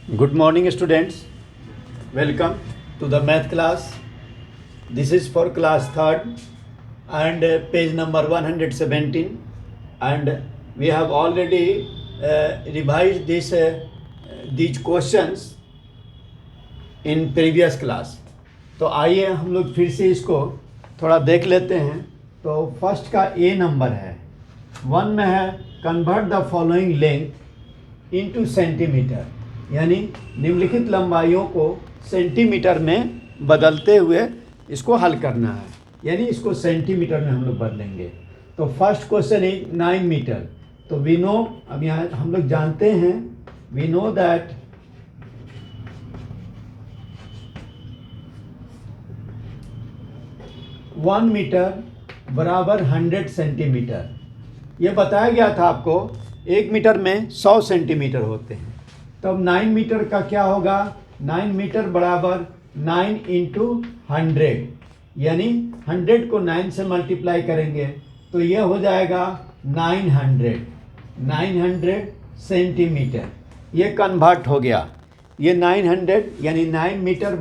Good morning, students. Welcome to the math class. This is for class 3rd and page number 117, and we have already revised these questions in previous class. तो आइए हम लोग फिर से इसको थोड़ा देख लेते हैं। तो फर्स्ट का ए नंबर है, 1 में है convert the following length into centimetre, यानी निम्नलिखित लंबाइयों को सेंटीमीटर में बदलते हुए इसको हल करना है, यानी इसको सेंटीमीटर में हम लोग बदलेंगे। तो फर्स्ट क्वेश्चन इज 9 मीटर। तो वी नो, अब यहाँ हम लोग जानते हैं, वी नो दैट 1 मीटर बराबर 100 सेंटीमीटर। ये बताया गया था आपको 1 मीटर में 100 सेंटीमीटर होते हैं। तब 9 मीटर का क्या होगा? 9 मीटर बराबर 9 इंटू 100, यानी 100 को 9 से मल्टीप्लाई करेंगे तो ये हो जाएगा 900 सेंटीमीटर। ये कन्वर्ट हो गया, ये 900 यानी 9 मीटर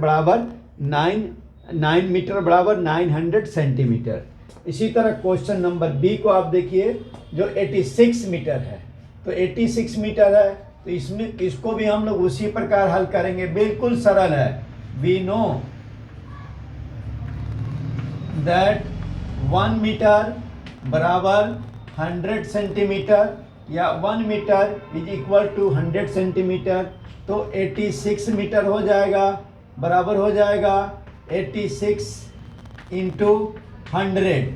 बराबर 900 सेंटीमीटर। इसी तरह क्वेश्चन नंबर बी को आप देखिए, जो 86 मीटर है। तो 86 मीटर है, तो इसमें इसको भी हम लोग उसी प्रकार हल करेंगे, बिल्कुल सरल है। वी नो दैट 1 मीटर बराबर 100 सेंटीमीटर, या 1 meter is equal to 100 centimeter. तो 86 मीटर हो जाएगा, बराबर हो जाएगा 86 इंटू 100।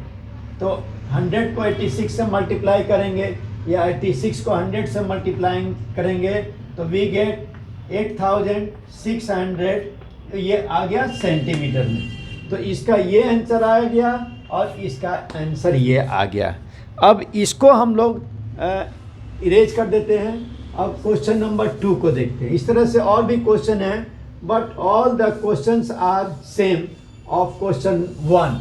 तो 100 को 86 से मल्टीप्लाई करेंगे, या 86 को 100 से मल्टीप्लाई करेंगे तो वी गेट 8600। तो ये आ गया सेंटीमीटर में। तो इसका ये आंसर आ गया और इसका आंसर ये आ गया। अब इसको हम लोग इरेज कर देते हैं। अब क्वेश्चन नंबर 2 को देखते हैं। इस तरह से और भी क्वेश्चन हैं, but all the questions are same of question 1।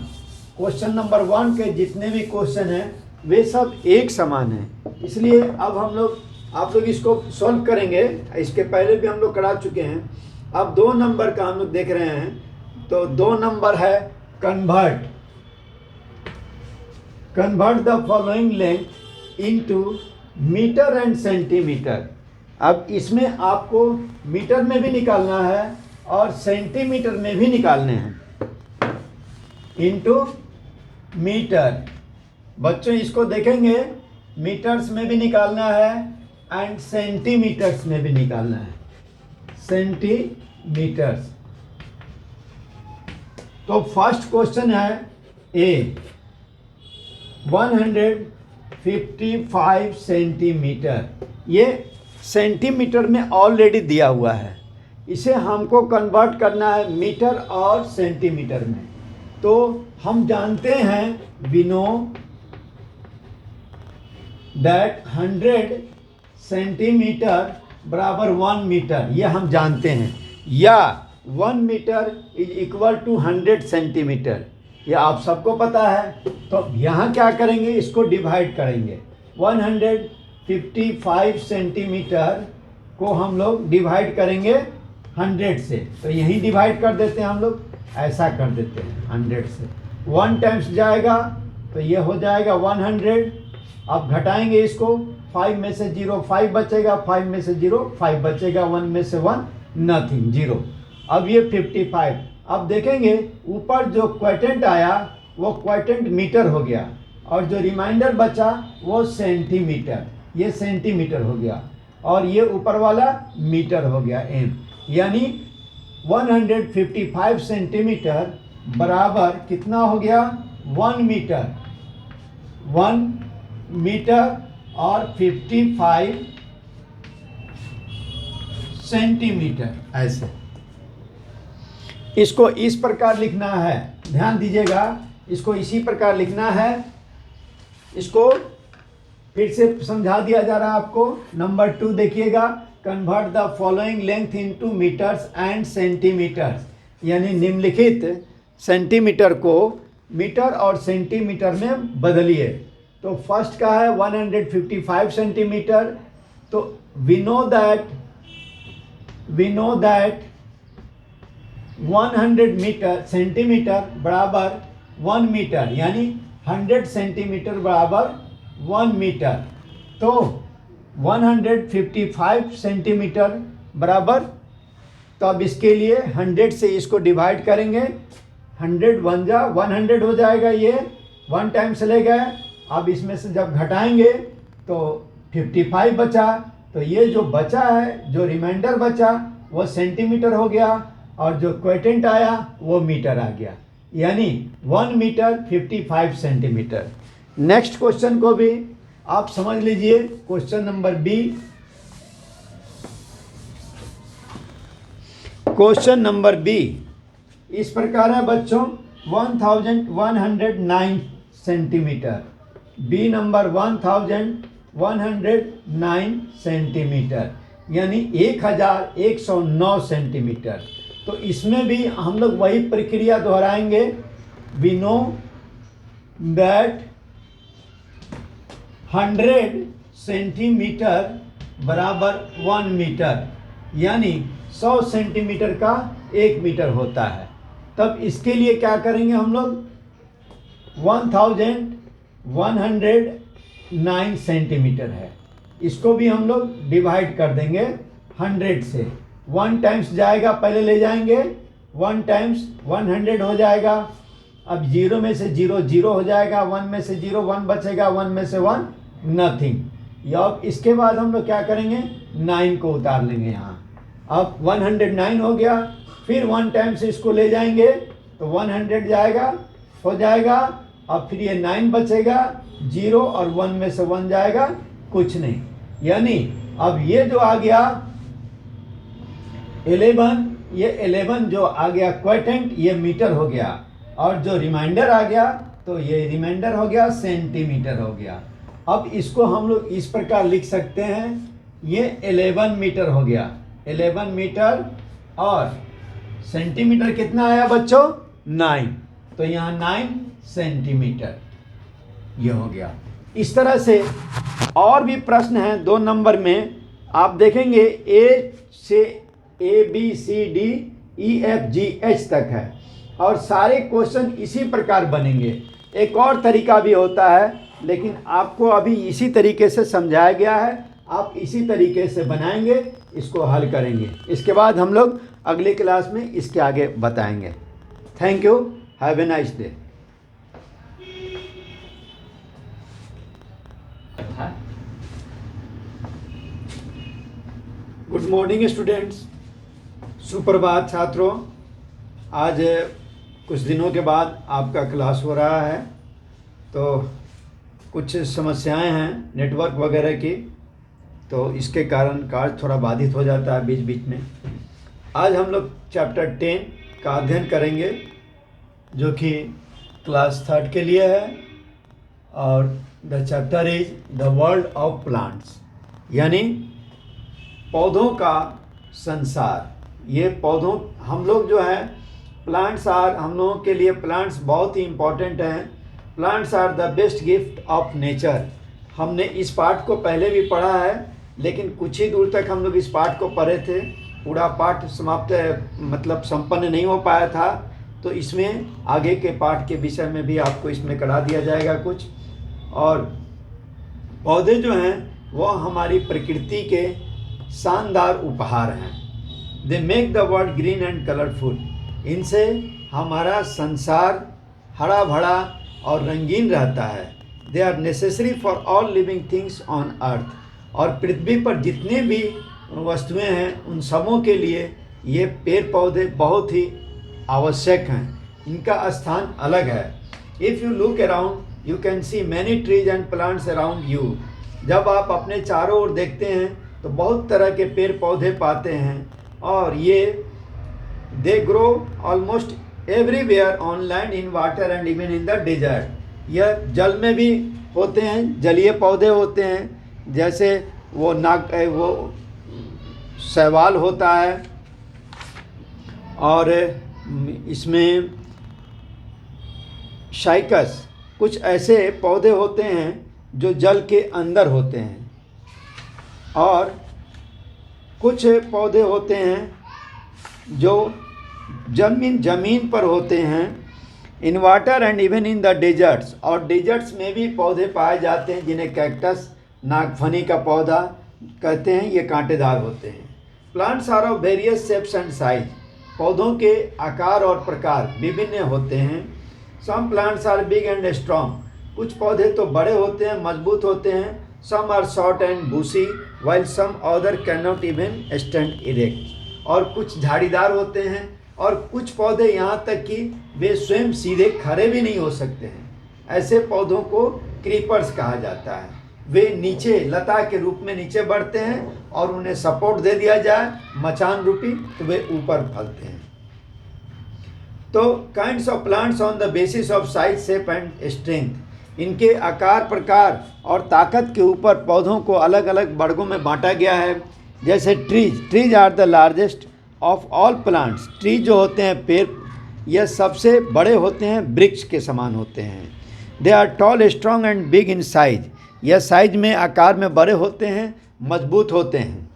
Question number 1 के जितने भी क्वेश्चन हैं वे सब एक समान हैं। इसलिए अब हम लोग, आप लोग इसको सॉल्व करेंगे। इसके पहले भी हम लोग करा चुके हैं। अब 2 नंबर का हम लोग देख रहे हैं। तो 2 नंबर है convert the following length into meter and centimeter. अब इसमें आपको मीटर में भी निकालना है और सेंटीमीटर में भी निकालने हैं। इनटू मीटर, बच्चों इसको देखेंगे, मीटर्स में भी निकालना है एंड सेंटीमीटर्स में भी निकालना है, सेंटीमीटर्स। तो फर्स्ट क्वेश्चन है ए, 155 सेंटीमीटर। ये सेंटीमीटर में ऑलरेडी दिया हुआ है, इसे हमको कन्वर्ट करना है मीटर और सेंटीमीटर में। तो हम जानते हैं, वी नो दैट 100 सेंटीमीटर बराबर 1 मीटर, ये हम जानते हैं। या 1 meter is equal to 100 centimeter, ये आप सबको पता है। तो यहाँ क्या करेंगे, इसको डिवाइड करेंगे। 155 सेंटीमीटर को हम लोग डिवाइड करेंगे 100 से। तो यहीं डिवाइड कर देते हैं हम लोग, ऐसा कर देते हैं 100 से। 1 टाइम्स जाएगा तो ये हो जाएगा 100। अब घटाएंगे इसको, 5 में से 0 5 बचेगा, 5 में से 0 5 बचेगा, 1 में से 1 नथिंग, 0। अब ये 55। अब देखेंगे ऊपर जो क्वोटिएंट आया वो क्वोटिएंट मीटर हो गया, और जो रिमाइंडर बचा वो सेंटीमीटर, ये सेंटीमीटर हो गया, और ये ऊपर वाला मीटर हो गया एम। यानी 155 सेंटीमीटर बराबर कितना हो गया? 1 मीटर। 1 मीटर और 55 सेंटीमीटर, ऐसे। इसको इस प्रकार लिखना है, ध्यान दीजिएगा, इसको इसी प्रकार लिखना है। इसको फिर से समझा दिया जा रहा है आपको। नंबर 2 देखिएगा, convert the following length into meters and centimeters, यानी निम्नलिखित सेंटीमीटर को मीटर और सेंटीमीटर में बदलिए। तो फर्स्ट का है 155 सेंटीमीटर। तो we know that we know that 100 meter centimeter बराबर 1 मीटर, यानी 100 सेंटीमीटर बराबर 1 मीटर। तो 155 सेंटीमीटर बराबर, तो अब इसके लिए 100 से इसको डिवाइड करेंगे, 100 1 जा 100 हो जाएगा, ये 1 टाइम चले गए। अब इसमें से जब घटाएंगे तो 55 बचा, तो ये जो बचा है, जो रिमाइंडर बचा वो सेंटीमीटर हो गया, और जो क्वोटिएंट आया वो मीटर आ गया, यानी 1 मीटर 55 सेंटीमीटर। नेक्स्ट क्वेश्चन को भी आप समझ लीजिए, question number B. Question number B इस प्रकार है बच्चों, 1109 सेंटीमीटर। बी नंबर 1109 सेंटीमीटर, यानी 1109 सेंटीमीटर। तो इसमें भी हम लोग वही प्रक्रिया दोहराएंगे। वी नो दैट 100 सेंटीमीटर बराबर 1 मीटर, यानी 100 सेंटीमीटर का 1 मीटर होता है। तब इसके लिए क्या करेंगे हम लोग, 1109 सेंटीमीटर है, इसको भी हम लोग डिवाइड कर देंगे 100 से। 1 टाइम्स जाएगा, पहले ले जाएंगे, 1 टाइम्स 100 हो जाएगा। अब 0 में से 0 0 हो जाएगा, 1 में से 0 1 बचेगा, 1 में से 1 नथिंग। या इसके बाद हम लोग क्या करेंगे, 9 को उतार लेंगे यहाँ। अब 109 हो गया, फिर 1 टाइम से इसको ले जाएंगे तो 100 जाएगा, हो जाएगा। अब फिर ये 9 बचेगा, 0 और 1 में से 1 जाएगा, कुछ नहीं। यानी अब ये जो आ गया 11, ये 11 जो आ गया क्वोटिएंट, ये मीटर हो गया, और जो रिमाइंडर आ गया तो ये रिमाइंडर हो गया सेंटीमीटर हो गया। अब इसको हम लोग इस प्रकार लिख सकते हैं, ये 11 मीटर हो गया, 11 मीटर, और सेंटीमीटर कितना आया बच्चों, 9, तो यहाँ 9 सेंटीमीटर ये हो गया। इस तरह से और भी प्रश्न हैं 2 नंबर में, आप देखेंगे ए से ABCDEFGH तक है, और सारे क्वेश्चन इसी प्रकार बनेंगे। एक और तरीका भी होता है, लेकिन आपको अभी इसी तरीके से समझाया गया है, आप इसी तरीके से बनाएंगे, इसको हल करेंगे। इसके बाद हम लोग अगली क्लास में इसके आगे बताएंगे। Thank you, have a nice day. Good morning students, सुप्रभात छात्रों। आज कुछ दिनों के बाद आपका क्लास हो रहा है, तो कुछ समस्याएं हैं नेटवर्क वगैरह की, तो इसके कारण कार्य थोड़ा बाधित हो जाता है बीच बीच में। आज हम लोग चैप्टर 10 का अध्ययन करेंगे, जो कि क्लास 3 के लिए है, और the chapter is the world of plants, यानी पौधों का संसार। ये पौधों, हम लोग जो है प्लांट्स आर, हम लोगों के लिए प्लांट्स बहुत ही इम्पोर्टेंट हैं। Plants are the best gift of nature. हमने इस पाठ को पहले भी पढ़ा है, लेकिन कुछ ही दूर तक हम लोग इस पाठ को पढ़े थे, पूरा पाठ समाप्त मतलब संपन्न नहीं हो पाया था। तो इसमें आगे के पाठ के विषय में भी आपको इसमें करा दिया जाएगा कुछ। और पौधे जो हैं वो हमारी प्रकृति के शानदार उपहार हैं। They make the world green and colourful. इनसे हमारा संसार हरा भरा और रंगीन रहता है। They are necessary for all living things on earth. और पृथ्वी पर जितने भी वस्तुएं हैं उन सबों के लिए ये पेड़ पौधे बहुत ही आवश्यक हैं, इनका स्थान अलग है। If you look around you can see many trees and plants around you. जब आप अपने चारों ओर देखते हैं तो बहुत तरह के पेड़ पौधे पाते हैं, और ये they grow almost everywhere on land, in water and even in the desert. यह जल में भी होते हैं, जलीय पौधे होते हैं, जैसे वो वो शैवाल होता है, और इसमें शाइकस, कुछ ऐसे पौधे होते हैं जो जल के अंदर होते हैं। और कुछ पौधे होते हैं जो ज़मीन पर होते हैं, in water and even in the deserts, और डेजर्ट्स में भी पौधे पाए जाते हैं जिन्हें कैक्टस, नागफनी का पौधा कहते हैं। ये कांटेदार होते हैं। Plants are of various shapes and size, पौधों के आकार और प्रकार विभिन्न होते हैं। Some plants are big and strong, कुछ पौधे तो बड़े होते हैं, मजबूत होते हैं। Some are short and bushy while some other can not even stand erect, और कुछ झाड़ीदार होते हैं और कुछ पौधे यहाँ तक कि वे स्वयं सीधे खड़े भी नहीं हो सकते हैं। ऐसे पौधों को क्रीपर्स कहा जाता है। वे नीचे लता के रूप में नीचे बढ़ते हैं और उन्हें सपोर्ट दे दिया जाए मचान रूपी तो वे ऊपर फैलते हैं। तो kinds of plants on the basis of size, shape and strength, इनके आकार, प्रकार और ताकत के ऊपर पौधों को अलग अलग वर्गों में बांटा गया है। जैसे trees are the largest of all plants, trees जो होते हैं पेड़, यह सबसे बड़े होते हैं, वृक्ष के समान होते हैं। They are tall, strong and big in size, यह साइज में, आकार में बड़े होते हैं, मजबूत होते हैं।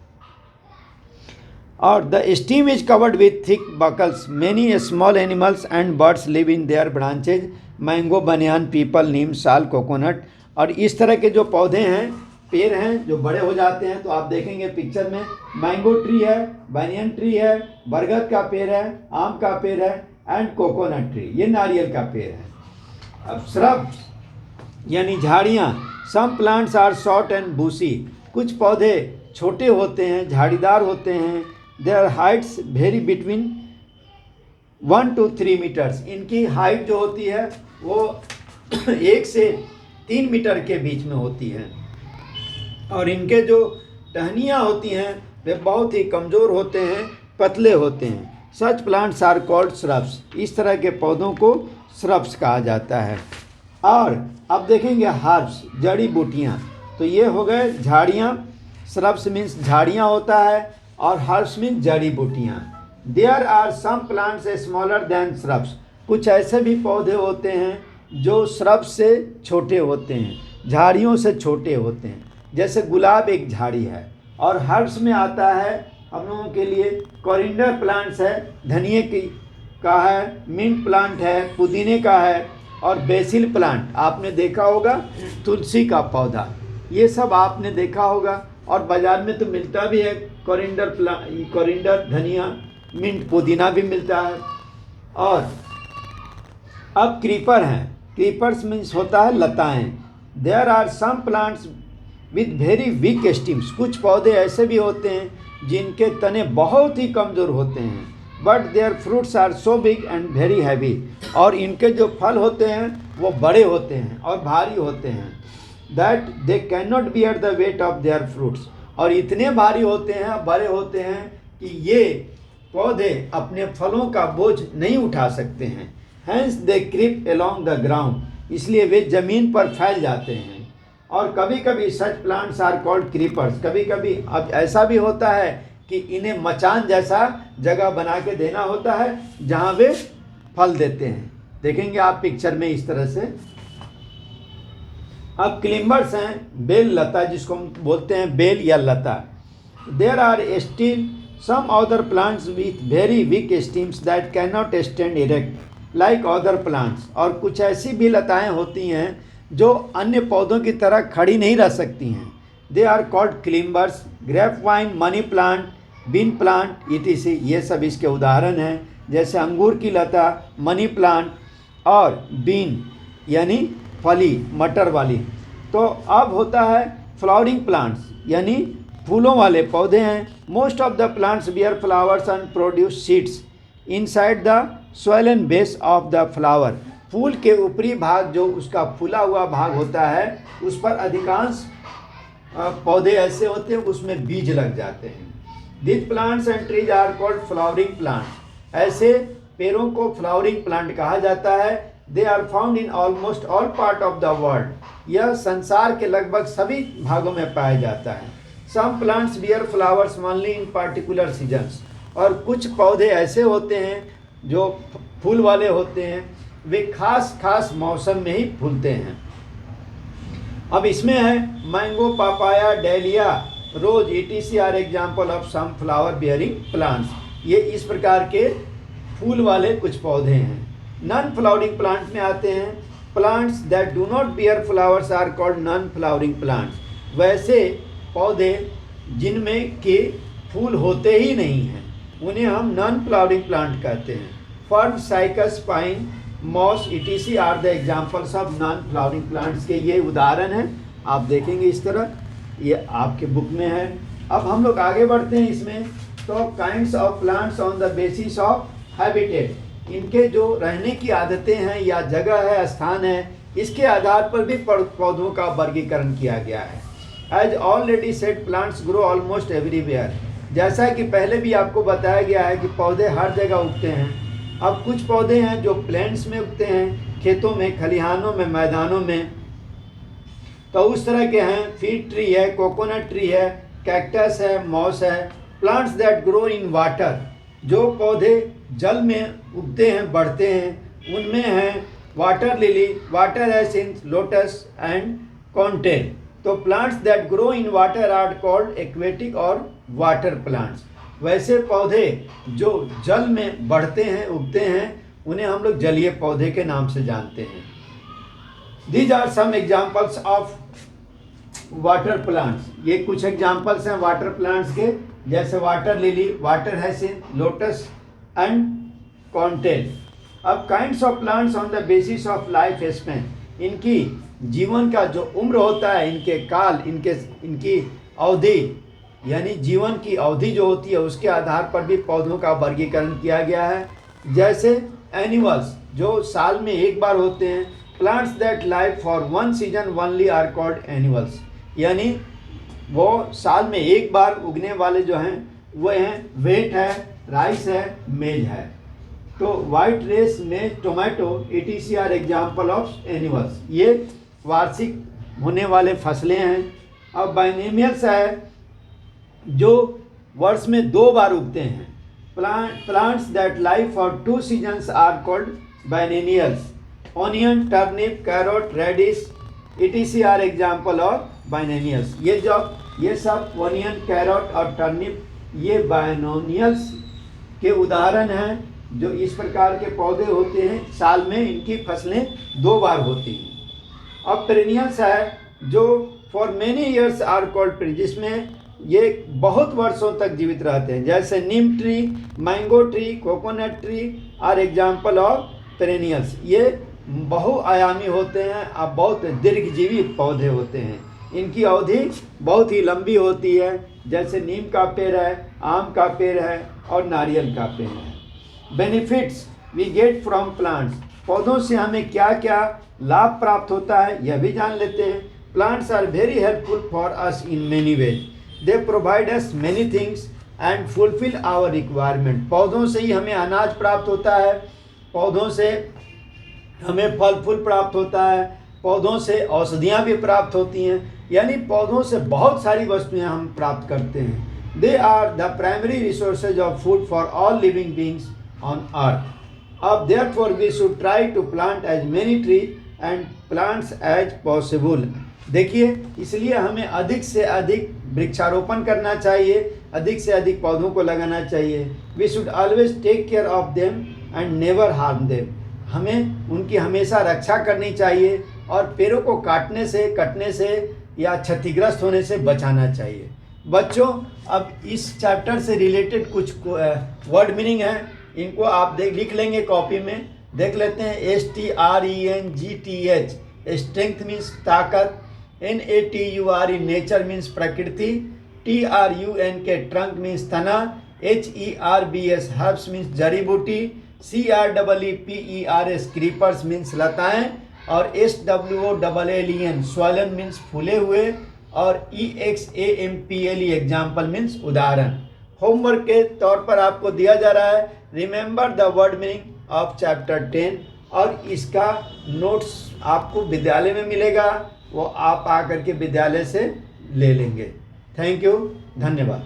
और the steam is covered with thick buckles, many small animals and birds live in their branches, mango, बनियान, पीपल, नीम, साल, कोकोनट। और इस तरह के जो पौधे हैं, पेड़ हैं जो बड़े हो जाते हैं, तो आप देखेंगे पिक्चर में मैंगो ट्री है, बनियन ट्री है, बरगद का पेड़ है, आम का पेड़ है एंड कोकोनट ट्री, ये नारियल का पेड़ है। अब श्रब्स यानी झाड़ियाँ, some plants are short and bushy, कुछ पौधे छोटे होते हैं, झाड़ीदार होते हैं। Their heights vary between 1 to 3 meters, इनकी हाइट जो होती है वो 1 से 3 मीटर के बीच में होती है। और इनके जो टहनियाँ होती हैं वे बहुत ही कमज़ोर होते हैं, पतले होते हैं। Such plants are called shrubs, इस तरह के पौधों को श्रब्स कहा जाता है। और अब देखेंगे हर्ब्स, जड़ी बूटियाँ, तो ये हो गए झाड़ियाँ। श्रब्स मीन्स झाड़ियाँ होता है और हर्ब्स मीन्स जड़ी बूटियाँ। There are some plants smaller than shrubs, कुछ ऐसे भी पौधे होते हैं जो श्रब्स से छोटे होते हैं, झाड़ियों से छोटे होते हैं। जैसे गुलाब एक झाड़ी है। और हर्ब्स में आता है हम लोगों के लिए कोरिएंडर प्लांट्स है, धनिए की का है, मिंट प्लांट है, पुदीने का है, और बेसिल प्लांट आपने देखा होगा, तुलसी का पौधा, ये सब आपने देखा होगा। और बाज़ार में तो मिलता भी है कोरिएंडर, धनिया, मिंट, पुदीना भी मिलता है। और अब क्रीपर हैं, क्रीपर्स मीन्स होता है लताएँ। There are some plants with very weak stems, कुछ पौधे ऐसे भी होते हैं जिनके तने बहुत ही कमज़ोर होते हैं। But their fruits are so big and very heavy, और इनके जो फल होते हैं वो बड़े होते हैं और भारी होते हैं। That they can not bear the weight of their fruits, और इतने भारी होते हैं, बड़े होते हैं कि ये पौधे अपने फलों का बोझ नहीं उठा सकते हैं। Hence they creep along the ground, इसलिए वे ज़मीन पर फैल जाते हैं। और कभी कभी such plants are called creepers, कभी कभी अब ऐसा भी होता है कि इन्हें मचान जैसा जगह बना के देना होता है जहाँ वे फल देते हैं। देखेंगे आप पिक्चर में इस तरह से। अब क्लिम्बर्स हैं, बेल लता जिसको हम बोलते हैं बेल या लता। There are still some other plants with very weak stems that can not stand erect like other plants, और कुछ ऐसी भी लताएँ होती हैं जो अन्य पौधों की तरह खड़ी नहीं रह सकती हैं। They are called climbers. Grape vine, money plant, bean plant, etc, ये सब इसके उदाहरण हैं। जैसे अंगूर की लता, मनी प्लांट और बीन यानी फली, मटर वाली। तो अब होता है फ्लावरिंग प्लांट्स, यानी फूलों वाले पौधे हैं। Most of the plants bear flowers and produce seeds inside the swollen base of the flower, फूल के ऊपरी भाग जो उसका फूला हुआ भाग होता है उस पर अधिकांश पौधे ऐसे होते हैं उसमें बीज लग जाते हैं। This plants and trees are called flowering plant, ऐसे पेड़ों को फ्लावरिंग प्लांट कहा जाता है। They are found in almost all part of the world, यह संसार के लगभग सभी भागों में पाया जाता है। Some plants bear flowers only in particular seasons, और कुछ पौधे ऐसे होते हैं जो फूल वाले होते हैं, वे खास मौसम में ही फूलते हैं। अब इसमें है mango, papaya, dahlia, rose etc are example of some flower bearing plants. ये इस प्रकार के फूल वाले कुछ पौधे हैं। नॉन फ्लावरिंग प्लांट में आते हैं, plants that do not bear flowers are called non flowering plants. वैसे पौधे जिनमें के फूल होते ही नहीं हैं उन्हें हम नॉन फ्लावरिंग प्लांट कहते हैं। Fern, cycas, pine, moss etc are the examples of non flowering plants के ये उदाहरण हैं। आप देखेंगे इस तरह, ये आपके बुक में है। अब हम लोग आगे बढ़ते हैं इसमें। तो kinds of plants on the basis of habitat, इनके जो रहने की आदतें हैं या जगह है, स्थान है, इसके आधार पर भी पौधों का वर्गीकरण किया गया है। As already said plants grow almost everywhere, जैसा कि पहले भी आपको बताया गया है कि पौधे हर जगह उगते हैं। अब कुछ पौधे हैं जो प्लेन्स में उगते हैं, खेतों में, खलिहानों में, मैदानों में, तो उस तरह के हैं। फीड ट्री है, कोकोनट ट्री है, कैक्टस है, मॉस है। Plants that grow in water, जो पौधे जल में उगते हैं, बढ़ते हैं, उनमें हैं water lily, water hyacinth, lotus and कॉन्टेल। तो plants that grow in water are called aquatic और वाटर प्लांट्स। वैसे पौधे जो जल में बढ़ते हैं, उगते हैं, उन्हें हम लोग जलीय पौधे के नाम से जानते हैं। These are some examples of water plants. ये कुछ एग्जाम्पल्स हैं वाटर प्लांट्स के, जैसे water lily, water hyacinth, lotus and कॉन्टेल। अब kinds of plants on the basis of life span, इनकी जीवन का जो उम्र होता है, इनके काल, इनकी अवधि, यानी जीवन की अवधि जो होती है उसके आधार पर भी पौधों का वर्गीकरण किया गया है। जैसे एनिमल्स जो साल में एक बार होते हैं, plants that live for one season only are called annuals, यानी वो साल में एक बार उगने वाले जो हैं वो हैं वेट है, राइस है, मेज है। तो wheat rice, maize, tomato etc are example of annuals. ये वार्षिक होने वाले फसलें हैं। अब बाइनेमियल्स है जो वर्ष में 2 बार उगते हैं। Plants that live for 2 seasons are called biennials. Onion, turnip, carrot, radish etc are example of biennials. ये सब ऑनियन, कैरोट और टर्निप ये बाइनोनियल्स के उदाहरण हैं जो इस प्रकार के पौधे होते हैं, साल में इनकी फसलें 2 बार होती हैं। अब पेरेनियल्स है जो for many years are called tree, जिसमें ये बहुत वर्षों तक जीवित रहते हैं। जैसे neem tree, mango tree, coconut tree are example of perennials. ये बहुआयामी होते हैं, अब बहुत दीर्घजीवी पौधे होते हैं। इनकी अवधि बहुत ही लंबी होती है, जैसे नीम का पेड़ है, आम का पेड़ है और नारियल का पेड़ है। Benefits we get from plants, पौधों से हमें क्या क्या लाभ प्राप्त होता है यह भी जान लेते हैं। Plants are very helpful for us in many ways, they provide us many things and fulfil our requirement. पौधों से ही हमें अनाज प्राप्त होता है, पौधों से हमें फल फूल प्राप्त होता है, पौधों से औषधियाँ भी प्राप्त होती हैं, यानी पौधों से बहुत सारी वस्तुएं हम प्राप्त करते हैं। They are the primary resources of food for all living beings on earth. अब therefore we should try to plant as many tree and plants as possible. देखिए, इसलिए हमें अधिक से अधिक वृक्षारोपण करना चाहिए, अधिक से अधिक पौधों को लगाना चाहिए। We should always take care of them and never harm them, हमें उनकी हमेशा रक्षा करनी चाहिए और पेड़ों को काटने से, कटने से या क्षतिग्रस्त होने से बचाना चाहिए। बच्चों, अब इस चैप्टर से रिलेटेड कुछ वर्ड मीनिंग है, इनको आप लिख लेंगे कॉपी में, देख लेते हैं। STRENGTH स्ट्रेंथ मीन्स ताकत, NATURE नेचर मीन्स प्रकृति, TRUNK ट्रंक मीन्स तना, HERBS हर्ब्स मीन्स जड़ी बूटी, CREEPERS क्रीपर्स मीन्स लताएं, और SWOLLEN स्वलन मीन्स फूले हुए, और EXAMPLE एग्जाम्पल मीन्स उदाहरण। होमवर्क के तौर पर आपको दिया जा रहा है remember the word meaning of chapter 10, और इसका नोट्स आपको विद्यालय में मिलेगा, वो आप आकर के विद्यालय से ले लेंगे। थैंक यू, धन्यवाद।